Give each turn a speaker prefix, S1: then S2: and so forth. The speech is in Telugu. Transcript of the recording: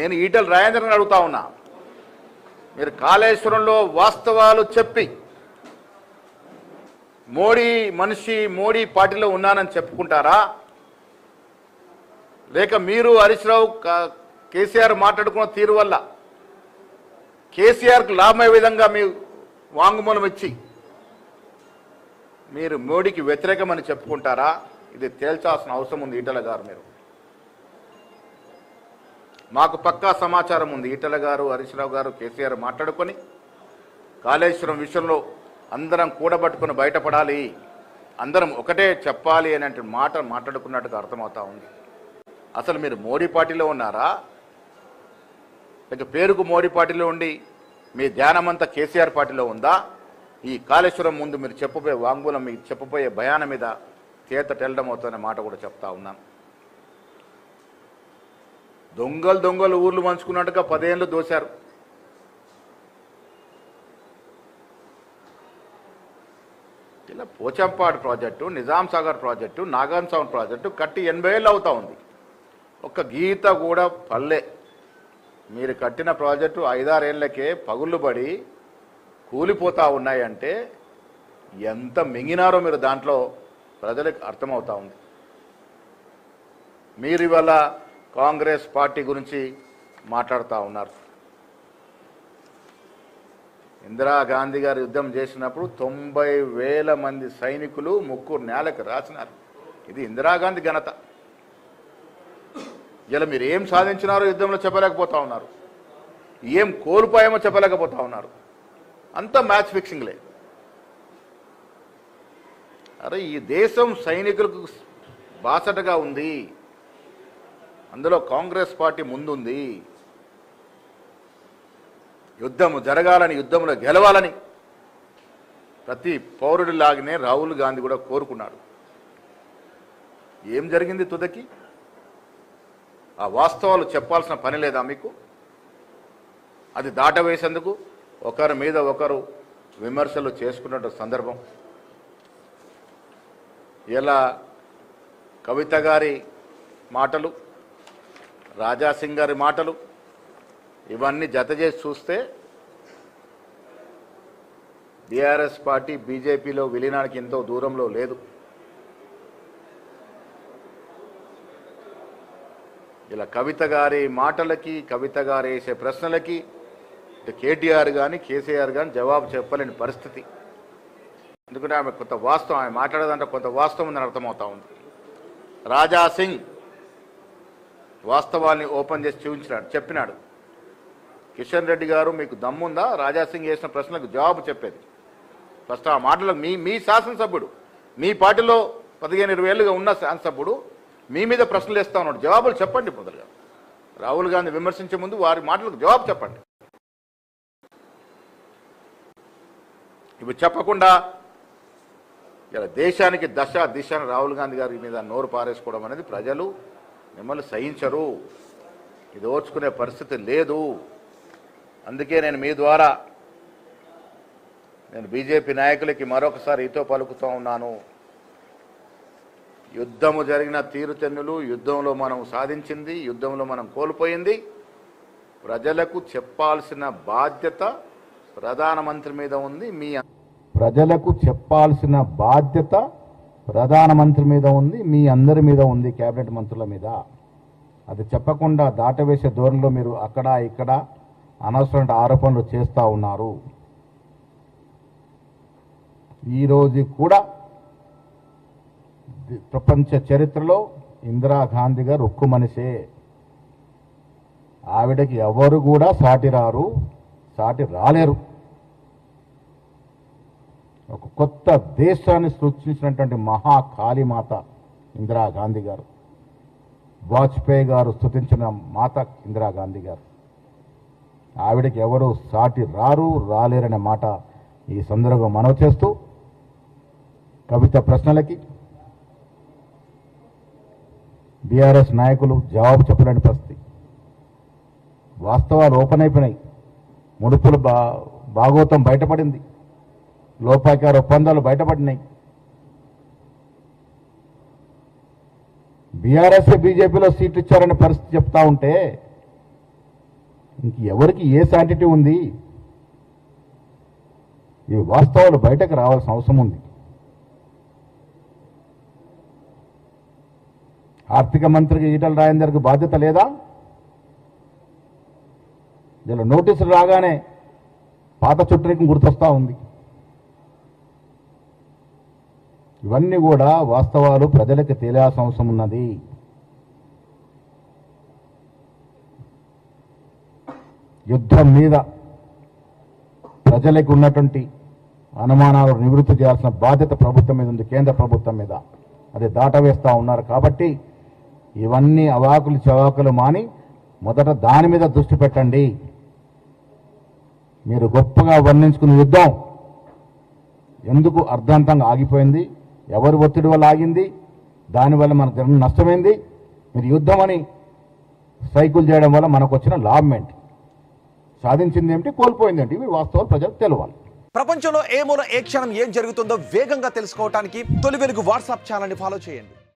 S1: నేను ఈటెల రాజేంద్రని అడుగుతా ఉన్నా, మీరు కాళేశ్వరంలో వాస్తవాలు చెప్పి మోడీ మనిషి మోడీ పార్టీలో ఉన్నానని చెప్పుకుంటారా, లేక మీరు హరీష్ రావు కేసీఆర్ మాట్లాడుకున్న తీరు వల్ల కేసీఆర్కు లాభమయ్యే విధంగా మీ వాంగ్మూలం ఇచ్చి మీరు మోడీకి వ్యతిరేకమని చెప్పుకుంటారా? ఇది తేల్చాల్సిన అవసరం ఉంది ఈటెల గారు. మీరు మాకు పక్కా సమాచారం ఉంది, ఈటెల గారు హరీష్ రావు గారు కేసీఆర్ మాట్లాడుకొని కాళేశ్వరం విషయంలో అందరం కూడబట్టుకుని బయటపడాలి, అందరం ఒకటే చెప్పాలి అనే మాట మాట్లాడుకున్నట్టుగా అర్థమవుతా ఉంది. అసలు మీరు మోడీ పార్టీలో ఉన్నారా, లేక పేరుకు మోడీ పార్టీలో ఉండి మీ ధ్యానమంతా కేసీఆర్ పార్టీలో ఉందా? ఈ కాళేశ్వరం ముందు మీరు చెప్పబోయే వాంగ్మూలం, మీకు చెప్పబోయే భయాన మీద చేత తెల్లడం అవుతుందనే మాట కూడా చెప్తా ఉన్నాను. దొంగలు ఊర్లు పంచుకున్నట్టుగా 10 ఏళ్ళు దోశారు. ఇలా పోచంపాడు ప్రాజెక్టు, నిజాం సాగర్ ప్రాజెక్టు, నాగాన్ సాగర్ ప్రాజెక్టు కట్టి 80 ఏళ్ళు అవుతా ఉంది. ఒక్క గీత కూడా పల్లె. మీరు కట్టిన ప్రాజెక్టు 5-6 ఏళ్లకే పగుళ్ళు పడి కూలిపోతూ ఉన్నాయంటే ఎంత మింగినారో మీరు దాంట్లో ప్రజలకు అర్థమవుతా ఉంది. మీరు ఇవాళ కాంగ్రెస్ పార్టీ గురించి మాట్లాడుతూ ఉన్నారు. ఇందిరాగాంధీ గారు యుద్ధం చేసినప్పుడు 90,000 మంది సైనికులు ముగ్గురు నేలకు రాసినారు. ఇది ఇందిరాగాంధీ ఘనత. ఇలా మీరు ఏం సాధించినారో యుద్ధంలో చెప్పలేకపోతా ఉన్నారు, ఏం కోల్పోయామో చెప్పలేకపోతా ఉన్నారు. అంతా మ్యాచ్ ఫిక్సింగ్లే. అరే ఈ దేశం సైనికులకు బాసటగా ఉంది, అందులో కాంగ్రెస్ పార్టీ ముందుంది. యుద్ధం జరగాలని, యుద్ధంలో గెలవాలని ప్రతి పౌరుడిలాగానే రాహుల్ గాంధీ కూడా కోరుకున్నాడు. ఏం జరిగింది తుదకి? ఆ వాస్తవాలు చెప్పాల్సిన పని లేదా మీకు? అది దాటవేసేందుకు ఒకరి మీద ఒకరు విమర్శలు చేసుకున్న సందర్భం. ఇలా కవిత గారి మాటలు, రాజాసింగ్ గారి మాటలు ఇవన్నీ జత చేసి చూస్తే బీఆర్ఎస్ పార్టీ బీజేపీలో విలీనానికి ఎంతో దూరంలో లేదు. ఇలా కవిత గారి మాటలకి, కవిత గారు వేసే ప్రశ్నలకి కేటీఆర్ కానీ కేసీఆర్ కానీ జవాబు చెప్పలేని పరిస్థితి. ఎందుకంటే ఆమె కొంత వాస్తవం, ఆమె మాట్లాడేదంటే కొంత వాస్తవం ఉందని అర్థమవుతా ఉంది. రాజాసింగ్ వాస్తవాన్ని ఓపెన్ చేసి చెప్పినాడు. కిషన్ రెడ్డి గారు మీకు దమ్ముందా రాజాసింగ్ చేసిన ప్రశ్నలకు జవాబు చెప్పేది? ఫస్ట్ ఆ మాటలకు మీ శాసనసభ్యుడు, మీ పార్టీలో 15-20 ఏళ్ళుగా ఉన్న శాసనసభ్యుడు మీ మీద ప్రశ్నలు వేస్తా ఉన్నాడు. జవాబులు చెప్పండి. మొదలుగా రాహుల్ గాంధీ విమర్శించే ముందు వారి మాటలకు జవాబు చెప్పండి. ఇప్పుడు చెప్పకుండా ఇలా దేశానికి దశ దిశను రాహుల్ గాంధీ గారి మీద నోరు పారేసుకోవడం అనేది ప్రజలు మిమ్మల్ని సహించరు. ఇది ఓర్చుకునే పరిస్థితి లేదు. అందుకే నేను మీ ద్వారా బీజేపీ నాయకులకి మరొకసారి ఈతో పలుకుతూ ఉన్నాను. యుద్ధము జరిగిన తీరుతెన్నులు, యుద్ధంలో మనం సాధించింది, యుద్ధంలో మనం కోల్పోయింది ప్రజలకు చెప్పాల్సిన బాధ్యత ప్రధానమంత్రి మీద ఉంది. ప్రజలకు చెప్పాల్సిన బాధ్యత ప్రధానమంత్రి మీద ఉంది, మీ అందరి మీద ఉంది, కేబినెట్ మంత్రుల మీద. అది చెప్పకుండా దాటవేసే ధోరణిలో మీరు అక్కడ ఇక్కడ అనవసరమైన ఆరోపణలు చేస్తూ ఉన్నారు. ఈరోజు కూడా ప్రపంచ చరిత్రలో ఇందిరాగాంధీ గారు ఉక్కు మనిషే. ఆవిడకి ఎవరు కూడా సాటి రాలేరు. ఒక కొత్త దేశాన్ని సృష్టించినటువంటి మహాకాళీమాత ఇందిరాగాంధీ గారు. వాజ్పేయి గారు స్తుతించిన మాత ఇందిరాగాంధీ గారు. ఆవిడకి ఎవరు సాటి రాలేరనే మాట ఈ సందర్భంగా మనవి చేస్తూ, కవిత ప్రశ్నలకి బీఆర్ఎస్ నాయకులు జవాబు చెప్పలేని పరిస్థితి. వాస్తవాలు ఓపెన్ అయిపోయినాయి. ముడుపులు భాగోతం బయటపడింది, లోపాకార ఒప్పందాలు బయటపడినాయి. బీఆర్ఎస్ బీజేపీలో సీట్లు ఇచ్చారనే పరిస్థితి చెప్తా ఉంటే
S2: ఇంక ఎవరికి ఏ శాంటిటీ ఉంది? ఈ వాస్తవాలు బయటకు రావాల్సిన అవసరం ఉంది. ఆర్థిక మంత్రికి ఈటల రాజేందర్కి బాధ్యత లేదా? ఇలా నోటీసులు రాగానే పాత చుట్టరికం గుర్తొస్తూ ఉంది. ఇవన్నీ కూడా వాస్తవాలు ప్రజలకు తెలియాల్సిన అవసరం ఉన్నది. యుద్ధం మీద ప్రజలకు ఉన్నటువంటి అనుమానాలు నివృత్తి చేయాల్సిన బాధ్యత ప్రభుత్వం మీద ఉంది, కేంద్ర ప్రభుత్వం మీద. అది దాటవేస్తూ ఉన్నారు. కాబట్టి ఇవన్నీ అవాకులు చవాకులు మాని మొదట దాని మీద దృష్టి పెట్టండి. మీరు గొప్పగా వర్ణించుకున్న యుద్ధం ఎందుకు అర్ధాంతంగా ఆగిపోయింది? ఎవరి ఒత్తిడి వల్ల ఆగింది? దానివల్ల మనకు జరిగిన నష్టమైంది. మీరు యుద్ధం అని సైకిల్ చేయడం వల్ల మనకు వచ్చిన లాభం ఏంటి? సాధించింది ఏమిటి? కోల్పోయింది ఏంటి? ఇవి వాస్తవాలు ప్రజలకు తెలవాలి.
S3: ప్రపంచంలో ఏ మూల ఏ క్షణం ఏం జరుగుతుందో వేగంగా తెలుసుకోవడానికి తొలి వెలుగు వాట్సాప్ ఛానల్ని ఫాలో చేయండి.